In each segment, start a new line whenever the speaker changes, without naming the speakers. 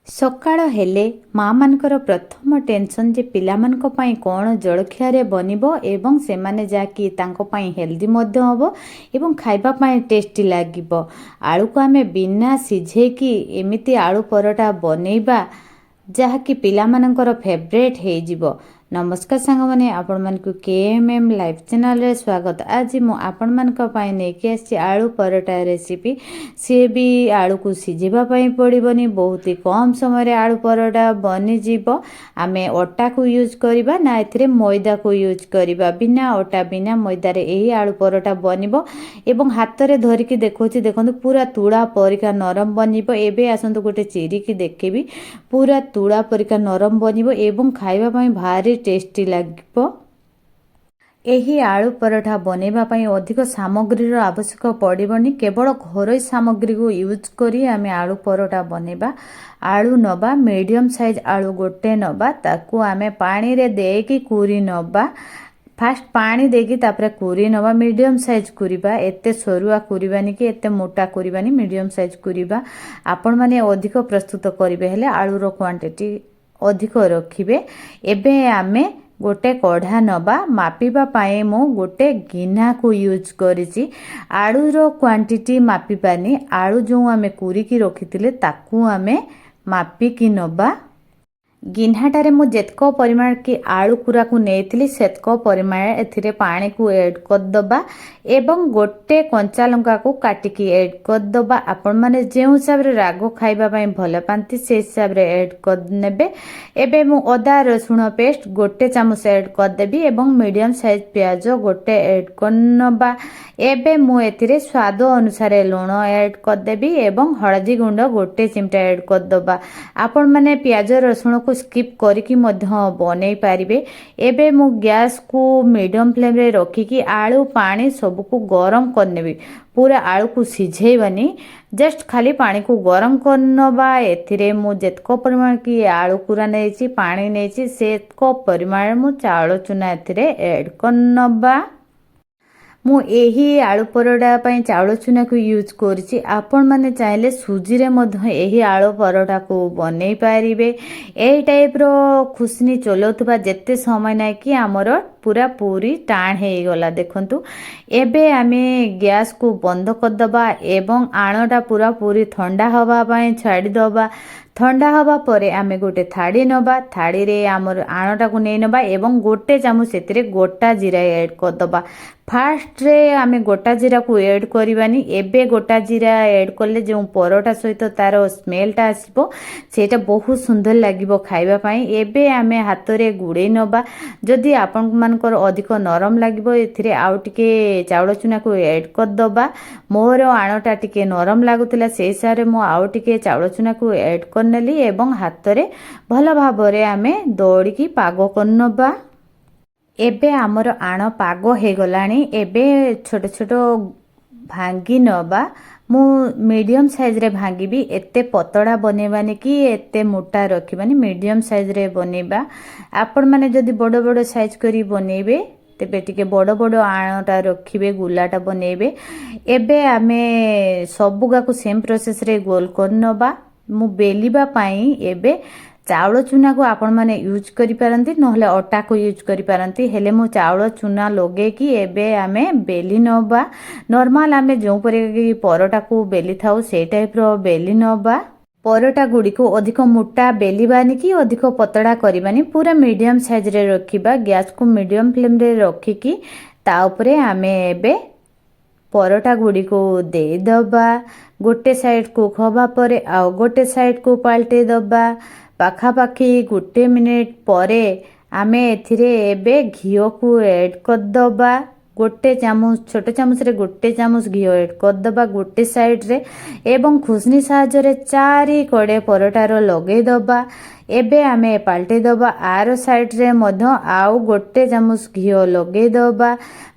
ସକାଳ ହେଲେ ମାଆମାନଙ୍କର ପ୍ରଥମ ଟେନସନ୍ ଯେ ପିଲାମାନଙ୍କ ପାଇଁ କ'ଣ ଜଳଖିଆରେ ବନିବ ଏବଂ ସେମାନେ ଯାହାକି ତାଙ୍କ ପାଇଁ ହେଲ୍ଦି ମଧ୍ୟ ହେବ ଏବଂ ଖାଇବା ପାଇଁ ଟେଷ୍ଟି ଲାଗିବ। ଆଳୁକୁ ଆମେ ବିନା ସିଝେଇକି ଏମିତି ଆଳୁ ପରଟା ବନେଇବା ଯାହାକି ପିଲାମାନଙ୍କର ଫେଭରେଟ୍ ହେଇଯିବ। ନମସ୍କାର ସାଙ୍ଗମାନେ, ଆପଣମାନଙ୍କୁ KMM ଲାଇଭ୍ ଚ୍ୟାନେଲରେ ସ୍ୱାଗତ। ଆଜି ମୁଁ ଆପଣମାନଙ୍କ ପାଇଁ ନେଇକି ଆସିଛି ଆଳୁ ପରଟା ରେସିପି। ସିଏ ବି ଆଳୁକୁ ସିଝିବା ପାଇଁ ପଡ଼ିବନି, ବହୁତ କମ୍ ସମୟରେ ଆଳୁ ପରଟା ବନିଯିବ। ଆମେ ଅଟାକୁ ୟୁଜ୍ କରିବା ନା ଏଥିରେ ମଇଦାକୁ ୟୁଜ୍ କରିବା। ବିନା ଅଟା ବିନା ମଇଦାରେ ଏହି ଆଳୁ ପରଟା ବନିବ ଏବଂ ହାତରେ ଧରିକି ଦେଖାଉଛି, ଦେଖନ୍ତୁ ପୁରା ତୁଳା ପରିକା ନରମ ବନିବ। ଏବେ ଆସନ୍ତୁ ଗୋଟେ ଚିରିକି ଦେଖେଇବି। ପୁରା ତୁଳା ପରିକା ନରମ ବନିବ ଏବଂ ଖାଇବା ପାଇଁ ଭାରି ଟେଷ୍ଟି ଲାଗିବ। ଏହି ଆଳୁ ପରଠା ବନେଇବା ପାଇଁ ଅଧିକ ସାମଗ୍ରୀର ଆବଶ୍ୟକ ପଡ଼ିବନି, କେବଳ ଘରୋଇ ସାମଗ୍ରୀକୁ ୟୁଜ୍ କରି ଆମେ ଆଳୁ ପରଠା ବନେଇବା। ଆଳୁ ନେବା, ମିଡ଼ିୟମ୍ ସାଇଜ୍ ଆଳୁ ଗୋଟେ ନେବା, ତାକୁ ଆମେ ପାଣିରେ ଦେଇକି କୁରି ନେବା। ଫାଷ୍ଟ ପାଣି ଦେଇକି ତାପରେ କୁରି ନେବା, ମିଡ଼ିୟମ୍ ସାଇଜ୍ କୁରିବା, ଏତେ ସରୁଆ କୁରିବାନି କି ଏତେ ମୋଟା କୁରିବାନି, ମିଡ଼ିୟମ୍ ସାଇଜ୍ କୁରିବା। ଆପଣମାନେ ଅଧିକ ପ୍ରସ୍ତୁତ କରିବେ ହେଲେ ଆଳୁର କ୍ୱାଣ୍ଟିଟି ଅଧିକ ରଖିବେ। ଏବେ ଆମେ ଗୋଟେ କଢ଼ା ନେବା। ମାପିବା ପାଇଁ ମୁଁ ଗୋଟେ ଗିନାକୁ ୟୁଜ୍ କରିଛି। ଆଳୁର କ୍ୱାଣ୍ଟିଟି ମାପିବାନି, ଆଳୁ ଯେଉଁ ଆମେ କୁରିକି ରଖିଥିଲେ ତାକୁ ଆମେ ମାପିକି ନେବା। ଗିନାଟାରେ ମୁଁ ଯେତକ ପରିମାଣ କି ଆଳୁ କୁରାକୁ ନେଇଥିଲି ସେତକ ପରିମାଣ ଏଥିରେ ପାଣିକୁ ଏଡ଼୍ କରିଦେବା ଏବଂ ଗୋଟେ କଞ୍ଚା ଲଙ୍କାକୁ କାଟିକି ଏଡ଼୍ କରିଦେବା। ଆପଣମାନେ ଯେଉଁ ହିସାବରେ ରାଗ ଖାଇବା ପାଇଁ ଭଲ ପାଆନ୍ତି ସେ ହିସାବରେ ଏଡ଼୍ କରିନେବେ। ଏବେ ମୁଁ ଅଦା ରସୁଣ ପେଷ୍ଟ ଗୋଟେ ଚାମଚ ଏଡ଼୍ କରିଦେବି ଏବଂ ମିଡ଼ିୟମ୍ ସାଇଜ୍ ପିଆଜ ଗୋଟେ ଏଡ଼୍ କରିନେବା। ଏବେ ମୁଁ ଏଥିରେ ସ୍ୱାଦ ଅନୁସାରେ ଲୁଣ ଏଡ଼୍ କରିଦେବି ଏବଂ ହଳଦୀ ଗୁଣ୍ଡ ଗୋଟେ ଚିମଟା ଏଡ଼୍ କରିଦେବା। ଆପଣମାନେ ପିଆଜ ରସୁଣକୁ ସ୍କିପ୍ କରିକି ମଧ୍ୟ ବନେଇ ପାରିବେ। ଏବେ ମୁଁ ଗ୍ୟାସ୍କୁ ମିଡ଼ିୟମ୍ ଫ୍ଲେମ୍ରେ ରଖିକି ଆଳୁ ପାଣି ସବୁକୁ ଗରମ କରିନେବି। ପୁରା ଆଳୁକୁ ସିଝେଇବାନି, ଜଷ୍ଟ ଖାଲି ପାଣିକୁ ଗରମ କରିନେବା। ଏଥିରେ ମୁଁ ଯେତକ ପରିମାଣ କି ଆଳୁ କୁରା ନେଇଛି, ପାଣି ନେଇଛି, ସେତକ ପରିମାଣରେ ମୁଁ ଚାଉଳ ଚୁନା ଏଥିରେ ଏଡ଼୍ କରିନେବା। ମୁଁ ଏହି ଆଳୁ ପରଟା ପାଇଁ ଚାଉଳ ଚୁନାକୁ ୟୁଜ୍ କରିଛି। ଆପଣମାନେ ଚାହିଁଲେ ସୁଜିରେ ମଧ୍ୟ ଏହି ଆଳୁ ପରଟାକୁ ବନେଇ ପାରିବେ। ଏହି ଟାଇପ୍ର ଖୁସନି ଚଲାଉଥିବା ଯେତେ ସମୟ ନାହିଁ କି ଆମର ପୁରା ପୁରୀ ଟାଣ ହେଇଗଲା। ଦେଖନ୍ତୁ ଏବେ ଆମେ ଗ୍ୟାସ୍କୁ ବନ୍ଦ କରିଦେବା ଏବଂ ଆଣଟା ପୁରା ପୁରୀ ଥଣ୍ଡା ହେବା ପାଇଁ ଛାଡ଼ିଦେବା। ଥଣ୍ଡା ହେବା ପରେ ଆମେ ଗୋଟେ ଥାଳି ନେବା। ଥାଳିରେ ଆମର ଆଣଟାକୁ ନେଇ ନେବା ଏବଂ ଗୋଟେ ଚାମଚ ସେଥିରେ ଗୋଟା ଜିରା ଏଡ଼୍ କରିଦେବା। ଫାଷ୍ଟରେ ଆମେ ଗୋଟା ଜିରାକୁ ଏଡ଼୍ କରିବାନି, ଏବେ ଗୋଟା ଜିରା ଏଡ଼୍ କଲେ ଯେଉଁ ପରଟା ସହିତ ତାର ସ୍ମେଲ୍ଟା ଆସିବ ସେଇଟା ବହୁତ ସୁନ୍ଦର ଲାଗିବ ଖାଇବା ପାଇଁ। ଏବେ ଆମେ ହାତରେ ଗୁଡ଼େଇ ନେବା। ଯଦି ଆପଣମାନଙ୍କର ଅଧିକ ନରମ ଲାଗିବ ଏଥିରେ ଆଉ ଟିକେ ଚାଉଳ ଚୁନାକୁ ଏଡ଼୍ କରିଦେବା। ମୋର ଆଣଟା ଟିକେ ନରମ ଲାଗୁଥିଲା, ସେଇ ହିସାବରେ ମୁଁ ଆଉ ଟିକେ ଚାଉଳ ଚୁନାକୁ ଏଡ଼୍ କରିନେଲି ଏବଂ ହାତରେ ଭଲ ଭାବରେ ଆମେ ଦଳିକି ପାଗ କରିନେବା। ଏବେ ଆମର ଆଣ ପାଗ ହେଇଗଲାଣି। ଏବେ ଛୋଟ ଛୋଟ ଭାଙ୍ଗି ନେବା। ମୁଁ ମିଡ଼ିୟମ୍ ସାଇଜ୍ରେ ଭାଙ୍ଗିବି, ଏତେ ପତଳା ବନେଇବାନି କି ଏତେ ମୋଟା ରଖିବାନି, ମିଡ଼ିୟମ୍ ସାଇଜ୍ରେ ବନେଇବା। ଆପଣମାନେ ଯଦି ବଡ଼ ବଡ଼ ସାଇଜ୍ କରି ବନେଇବେ ତେବେ ଟିକେ ବଡ଼ ବଡ଼ ଆଣଟା ରଖିବେ, ଗୁଲାଟା ବନେଇବେ। ଏବେ ଆମେ ସବୁଗାକୁ ସେମ୍ ପ୍ରୋସେସ୍ରେ ଗୋଲ କରିନେବା। ମୁଁ ବେଲିବା ପାଇଁ ଏବେ ଚାଉଳ ଚୁନାକୁ ଆପଣମାନେ ୟୁଜ୍ କରିପାରନ୍ତି, ନହେଲେ ଅଟାକୁ ୟୁଜ୍ କରିପାରନ୍ତି, ହେଲେ ମୁଁ ଚାଉଳ ଚୁନା ଲଗେଇକି ଏବେ ଆମେ ବେଲି ନେବା। ନର୍ମାଲ ଆମେ ଯେଉଁ ପରିକା ପରଟାକୁ ବେଲି ଥାଉ ସେଇ ଟାଇପ୍ର ବେଲି ନେବା। ପରଟା ଗୁଡ଼ିକୁ ଅଧିକ ମୋଟା ବେଲିବାନି କି ଅଧିକ ପତଳା କରିବାନି, ପୁରା ମିଡ଼ିୟମ୍ ସାଇଜ୍ରେ ରଖିବା। ଗ୍ୟାସ୍କୁ ମିଡ଼ିୟମ୍ ଫ୍ଲେମ୍ରେ ରଖିକି ତା ଉପରେ ଆମେ ଏବେ ପରଟା ଗୁଡ଼ିକୁ ଦେଇଦେବା। ଗୋଟେ ସାଇଡ଼୍ କୁକ୍ ହେବା ପରେ ଆଉ ଗୋଟେ ସାଇଡ଼୍କୁ ପାଲଟେଇ ଦେବା। ପାଖାପାଖି ଗୋଟେ ମିନିଟ୍ ପରେ ଆମେ ଏଥିରେ ଏବେ ଘିଅକୁ ଏଡ଼୍ କରିଦେବା। ଗୋଟେ ଚାମଚ, ଛୋଟ ଚାମଚରେ ଗୋଟେ ଚାମଚ ଘିଅ ଏଡ଼୍ କରିଦେବା ଗୋଟେ ସାଇଡ଼୍ରେ ଏବଂ ଖୁସନି ସାହାଯ୍ୟରେ ଚାରି କଡ଼େ ପରଟାର ଲଗେଇ ଦେବା। ଏବେ ଆମେ ପାଲଟେଇ ଦେବା। ଆର ସାଇଡ଼୍ରେ ମଧ୍ୟ ଆଉ ଗୋଟେ ଚାମଚ ଘିଅ ଲଗେଇ ଦେବା।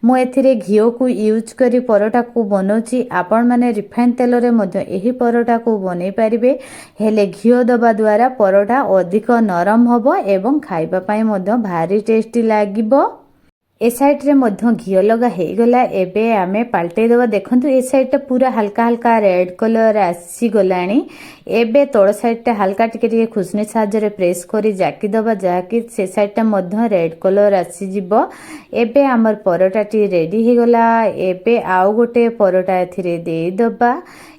ମୁଁ ଏଥିରେ ଘିଅକୁ ୟୁଜ୍ କରି ପରଟାକୁ ବନାଉଛି। ଆପଣମାନେ ରିଫାଇନ୍ ତେଲରେ ମଧ୍ୟ ଏହି ପରଟାକୁ ବନେଇ ପାରିବେ, ହେଲେ ଘିଅ ଦେବା ଦ୍ୱାରା ପରଟା ଅଧିକ ନରମ ହେବ ଏବଂ ଖାଇବା ପାଇଁ ମଧ୍ୟ ଭାରି ଟେଷ୍ଟି ଲାଗିବ। ए साइड रे मध्य घिओ लगा हेगला एबे आमे पलटै देबा। देखंतु ए साइड टा पूरा हल्का हल्का रेड कलर आसी गलानी। एबे तोड़ साइड टा हल्का टिके टिके खुसनी साहाଯ୍य रे प्रेस करी जाकी दबा, जाकी से साइड टा मध्य रेड कलर आसी जिवो। एबे हमर परोटा टी रेडी हे गला। एबे आउ गोटे परोटा एथिरे देई दबा।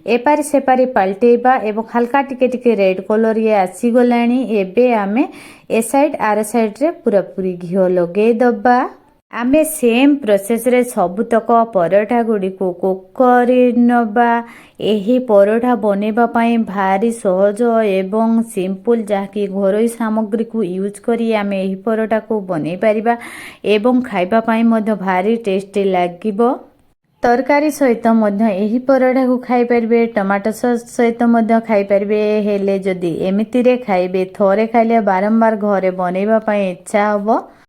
एपारी सेपारी पलटेबा एवं हल्का टिके टिके रेड कलर ये आसी गलानी। एबे आमे ए साइड आर साइड रे पूरा पूरी घिओ लगे दबा। आमे सेम प्रोसेस रे सबुतक परोठा गुडी को कुक करि नबा। एही परोठा बनेबा पाई भारी सहज एवं सिंपल, जाकी घरोई सामग्री को यूज करी आमे एही परोठा को बनै परिबा एवं खाइबा पाई मध्य भारी टेस्टी लागिबो। तरकारी सहित मध्य एही परोठा को खाई परिबे, टमाटो सॉस सहित मध्य खाई परिबे। हेले जदि एमिति रे खाइबे, थोरे खाइले बारंबार घरे बनेबा पाई इच्छा हबो।